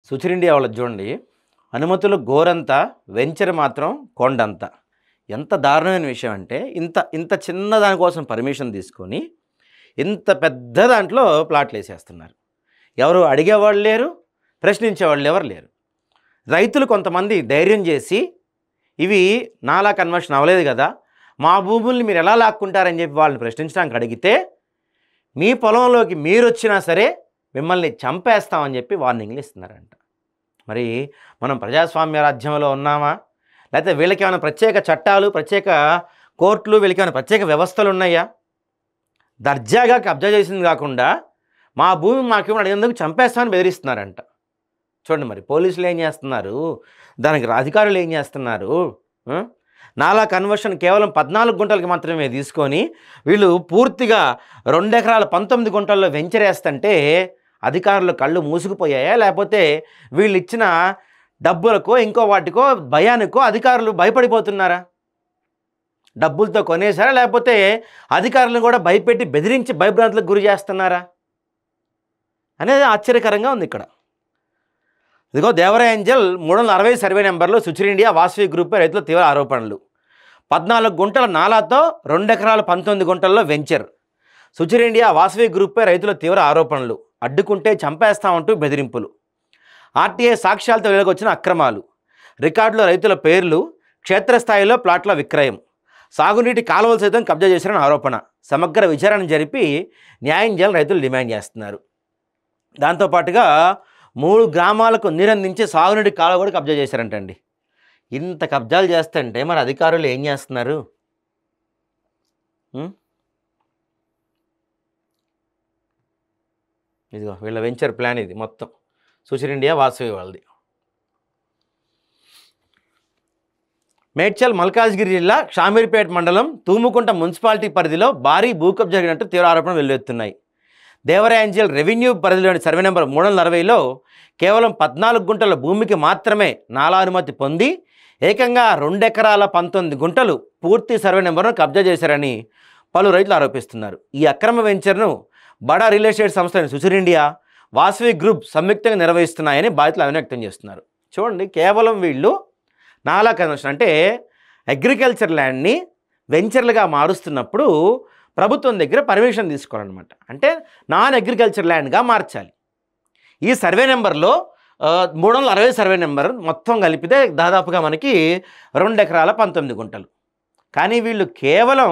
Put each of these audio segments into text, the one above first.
Suchir India వాళ్ళది చూడండి. అనుమతులు గోరంత, వెంచర్ మాత్రం కొండంత. ఎంత దారుణమైన విషయం అంటే ఇంత ఇంత చిన్న దానికోసం పర్మిషన్ తీసుకొని ఇంత పెద్ద దాంట్లో ప్లాట్లు వేసేస్తున్నారు. ఎవరు అడిగేవాళ్ళు లేరు, ప్రశ్నించేవాళ్ళు ఎవరు లేరు. రైతులు కొంతమంది ధైర్యం చేసి ఇవి నాలా కన్వర్షన్ అవ్వలేదు కదా, మా భూముల్ని మీరు ఎలా లాక్కుంటారని చెప్పి వాళ్ళని ప్రశ్నించడానికి అడిగితే మీ పొలంలోకి మీరు వచ్చినా సరే మిమ్మల్ని చంపేస్తామని చెప్పి వార్నింగ్లు ఇస్తున్నారంట. మరి మనం ప్రజాస్వామ్య రాజ్యంలో ఉన్నామా, లేకపోతే వీళ్ళకి ఏమైనా ప్రత్యేక చట్టాలు, ప్రత్యేక కోర్టులు, వీళ్ళకి ఏమైనా ప్రత్యేక వ్యవస్థలు ఉన్నాయా? దర్జాగా కబ్జా చేసింది కాకుండా మా భూమి మాకేమో అడిగేందుకు చంపేస్తామని బెదిరిస్తున్నారంట. చూడండి మరి పోలీసులు ఏం చేస్తున్నారు, దానికి అధికారులు ఏం చేస్తున్నారు. నాలా కన్వర్షన్ కేవలం 14 గుంటలకి మాత్రమే తీసుకొని వీళ్ళు పూర్తిగా 2 ఎకరాల 19 గుంటల్లో వెంచరేస్తుంటే అధికారులు కళ్ళు మూసుకుపోయాయా, లేకపోతే వీళ్ళు ఇచ్చిన డబ్బులకో ఇంకో వాటికో భయానికో అధికారులు భయపడిపోతున్నారా? డబ్బులతో కొనేసారా, లేకపోతే అధికారులను కూడా భయపెట్టి బెదిరించి భయభ్రాంతులకు గురి చేస్తున్నారా అనేది ఆశ్చర్యకరంగా ఉంది ఇక్కడ. ఇదిగో దేవరాయ ఏంజల్ 360 సర్వే నెంబర్లో సుచిర్ ఇండియా వాసవి గ్రూప్పై రైతుల తీవ్ర ఆరోపణలు. 14 గుంటల నాలాతో 2 ఎకరాల 19 గుంటల్లో వెంచర్. సుచిర్ ఇండియా వాసవి గ్రూప్పై రైతుల తీవ్ర ఆరోపణలు. అడ్డుకుంటే చంపేస్తామంటూ బెదిరింపులు. ఆర్టీఐ సాక్ష్యాలతో వెలుగుకు వచ్చిన అక్రమాలు. రికార్డులో రైతుల పేర్లు, క్షేత్రస్థాయిలో ప్లాట్ల విక్రయం. సాగునీటి కాలువలు సైతం కబ్జా చేశారని ఆరోపణ. సమగ్ర విచారణ జరిపి న్యాయం చేయాలని రైతులు డిమాండ్ చేస్తున్నారు. దాంతోపాటుగా 3 గ్రామాలకు నీరందించి సాగునీటి కాలువ కూడా కబ్జా చేశారంటండి. ఇంత కబ్జాలు చేస్తుంటే మరి అధికారులు ఏం చేస్తున్నారు? ఇదిగో వీళ్ళ వెంచర్ ప్లాన్ ఇది మొత్తం, సుచిర్ ఇండియా వాసవి వాళ్ళది. మేడ్చల్ మల్కాజ్గిరి జిల్లా షామీర్పేట మండలం తూముకుంట మున్సిపాలిటీ పరిధిలో భారీ భూకబ్జా జరిగినట్టు తీవ్ర ఆరోపణలు వెల్లువెత్తున్నాయి. దేవరాయ ఏంజల్ రెవెన్యూ పరిధిలోని సర్వే నెంబర్ 360లో కేవలం 14 గుంటల భూమికి మాత్రమే నాలా అనుమతి పొంది ఏకంగా 2 ఎకరాల 19 గుంటలు పూర్తి సర్వే నెంబర్ను కబ్జా చేశారని పలు రైతులు ఆరోపిస్తున్నారు. ఈ అక్రమ వెంచర్ను బడా రియల్ ఎస్టేట్ సంస్థ సుచిర్ ఇండియా, వాసవి గ్రూప్ సంయుక్తంగా నిర్వహిస్తున్నాయని బాధితులు ఆవేదన వ్యక్తం చేస్తున్నారు. చూడండి, కేవలం వీళ్ళు నాలా కన్వర్షన్ అంటే అగ్రికల్చర్ ల్యాండ్ని వెంచర్లుగా మారుస్తున్నప్పుడు ప్రభుత్వం దగ్గర పర్మిషన్ తీసుకోవాలన్నమాట. అంటే నాన్ అగ్రికల్చర్ ల్యాండ్గా మార్చాలి. ఈ సర్వే నెంబర్లో 360 సర్వే నెంబర్ మొత్తం కలిపితే దాదాపుగా మనకి 2 ఎకరాల 19 గుంటలు. కానీ వీళ్ళు కేవలం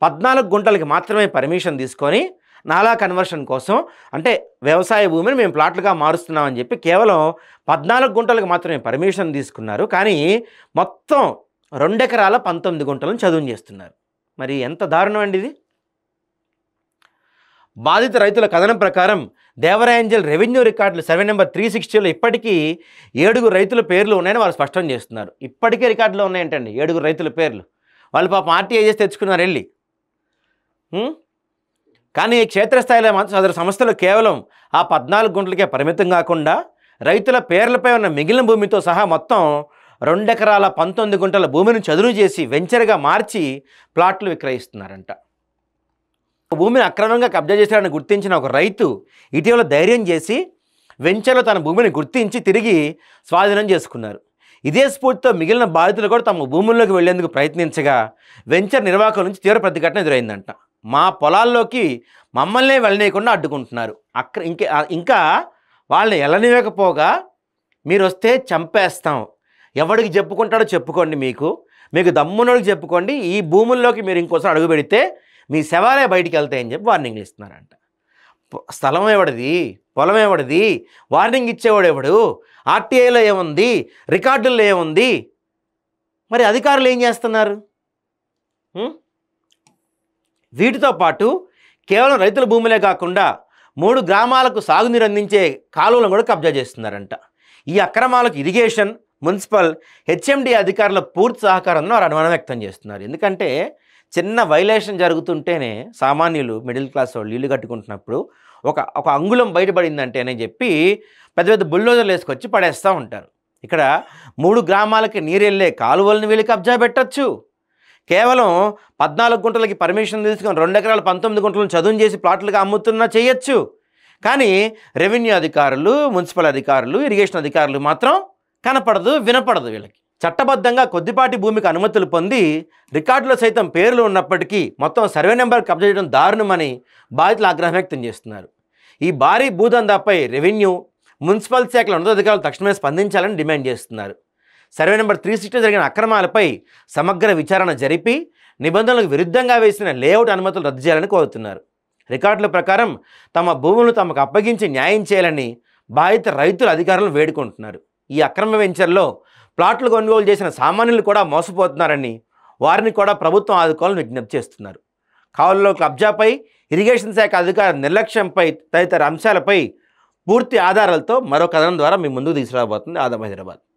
14 గుంటలకి మాత్రమే పర్మిషన్ తీసుకొని నాలా కన్వర్షన్ కోసం, అంటే వ్యవసాయ భూమిని మేము ప్లాట్లుగా మారుస్తున్నామని చెప్పి కేవలం 14 గుంటలకు మాత్రమే పర్మిషన్ తీసుకున్నారు. కానీ మొత్తం 2 ఎకరాల 19 గుంటలను చదువు చేస్తున్నారు. మరి ఎంత దారుణం అండి ఇది. బాధిత రైతుల కథనం ప్రకారం దేవరాయ ఏంజల్ రెవెన్యూ రికార్డులు సర్వే నెంబర్ 360లో ఇప్పటికీ 7 రైతుల పేర్లు ఉన్నాయని వాళ్ళు స్పష్టం చేస్తున్నారు. ఇప్పటికే రికార్డులో ఉన్నాయంటండి 7 రైతుల పేర్లు. వాళ్ళు పాపం ఆర్టీఐ చేసి తెచ్చుకున్నారు వెళ్ళి. కానీ క్షేత్రస్థాయిలో మాత్రం సదరు సంస్థలు కేవలం ఆ 14 గుంటలకే పరిమితం కాకుండా రైతుల పేర్లపై ఉన్న మిగిలిన భూమితో సహా మొత్తం 2 ఎకరాల 19 గుంటల భూమిని చదును చేసి వెంచర్గా మార్చి ప్లాట్లు విక్రయిస్తున్నారంట. భూమిని అక్రమంగా కబ్జా చేశారని గుర్తించిన ఒక రైతు ఇటీవల ధైర్యం చేసి వెంచర్లో తన భూమిని గుర్తించి తిరిగి స్వాధీనం చేసుకున్నారు. ఇదే స్ఫూర్తితో మిగిలిన బాధితులు కూడా తమ భూముల్లోకి వెళ్లేందుకు ప్రయత్నించగా వెంచర్ నిర్వాహకుల నుంచి తీవ్ర ప్రతిఘటన ఎదురైందంట. మా పొలాల్లోకి మమ్మల్నే వెళ్ళనీయకుండా అడ్డుకుంటున్నారు. ఇంకా వాళ్ళని వెళ్ళనివ్వకపోగా మీరు వస్తే చంపేస్తాం, ఎవడికి చెప్పుకుంటాడో చెప్పుకోండి, మీకు దమ్మునోడికి చెప్పుకోండి, ఈ భూముల్లోకి మీరు ఇంకోసారి అడుగు పెడితే మీ శవాలే బయటికి వెళ్తాయని చెప్పి వార్నింగ్లు ఇస్తున్నారంట. స్థలం ఎవడిది, పొలం ఎవడిది, వార్నింగ్ ఇచ్చేవాడు ఎవడు, ఆర్టీఐలో ఏముంది, రికార్డుల్లో ఏముంది, మరి అధికారులు ఏం చేస్తున్నారు? వీటితో పాటు కేవలం రైతుల భూములే కాకుండా 3 గ్రామాలకు సాగునీరు అందించే కాలువలను కూడా కబ్జా చేస్తున్నారంట. ఈ అక్రమాలకు ఇరిగేషన్, మున్సిపల్, హెచ్ఎండి అధికారుల పూర్తి సహకారంలో వారు అనుమానం వ్యక్తం చేస్తున్నారు. ఎందుకంటే చిన్న వైలేషన్ జరుగుతుంటేనే సామాన్యులు, మిడిల్ క్లాస్ వాళ్ళు ఇల్లు కట్టుకుంటున్నప్పుడు ఒక అంగుళం బయటపడిందంటేనే చెప్పి పెద్ద పెద్ద బుల్డోజర్లు వేసుకొచ్చి పడేస్తూ ఉంటారు. ఇక్కడ 3 గ్రామాలకి నీరు వెళ్ళే కాలువలను వీళ్ళు కబ్జా పెట్టచ్చు. కేవలం 14 గుంటలకి పర్మిషన్ తీసుకొని 2 ఎకరాల 19 గుంటలను చదువు చేసి ప్లాట్లుగా అమ్ముతున్నా చేయొచ్చు. కానీ రెవెన్యూ అధికారులు, మున్సిపల్ అధికారులు, ఇరిగేషన్ అధికారులు మాత్రం కనపడదు, వినపడదు వీళ్ళకి. చట్టబద్ధంగా కొద్దిపాటి భూమికి అనుమతులు పొంది రికార్డులో సైతం పేర్లు ఉన్నప్పటికీ మొత్తం సర్వే నెంబర్ కబ్జా చేయడం దారుణమని బాధితులు ఆగ్రహం వ్యక్తం చేస్తున్నారు. ఈ భారీ భూదందాపై రెవెన్యూ, మున్సిపల్ శాఖల ఉన్నతాధికారులు తక్షణమే స్పందించాలని డిమాండ్ చేస్తున్నారు. సర్వే నెంబర్ 360 జరిగిన అక్రమాలపై సమగ్ర విచారణ జరిపి నిబంధనలకు విరుద్ధంగా వేసిన లేఅవుట్ అనుమతులు రద్దు చేయాలని కోరుతున్నారు. రికార్డుల ప్రకారం తమ భూములను తమకు అప్పగించి న్యాయం చేయాలని బాధిత రైతుల అధికారులను వేడుకుంటున్నారు. ఈ అక్రమ వెంచర్లో ప్లాట్లు కొనుగోలు చేసిన సామాన్యులు కూడా మోసపోతున్నారని, వారిని కూడా ప్రభుత్వం ఆదుకోవాలని విజ్ఞప్తి చేస్తున్నారు. కాలువలో కబ్జాపై, ఇరిగేషన్ శాఖ అధికారుల నిర్లక్ష్యంపై తదితర అంశాలపై పూర్తి ఆధారాలతో మరో కథనం ద్వారా మీ ముందుకు తీసుకురాబోతుంది ఆదాం హైదరాబాద్.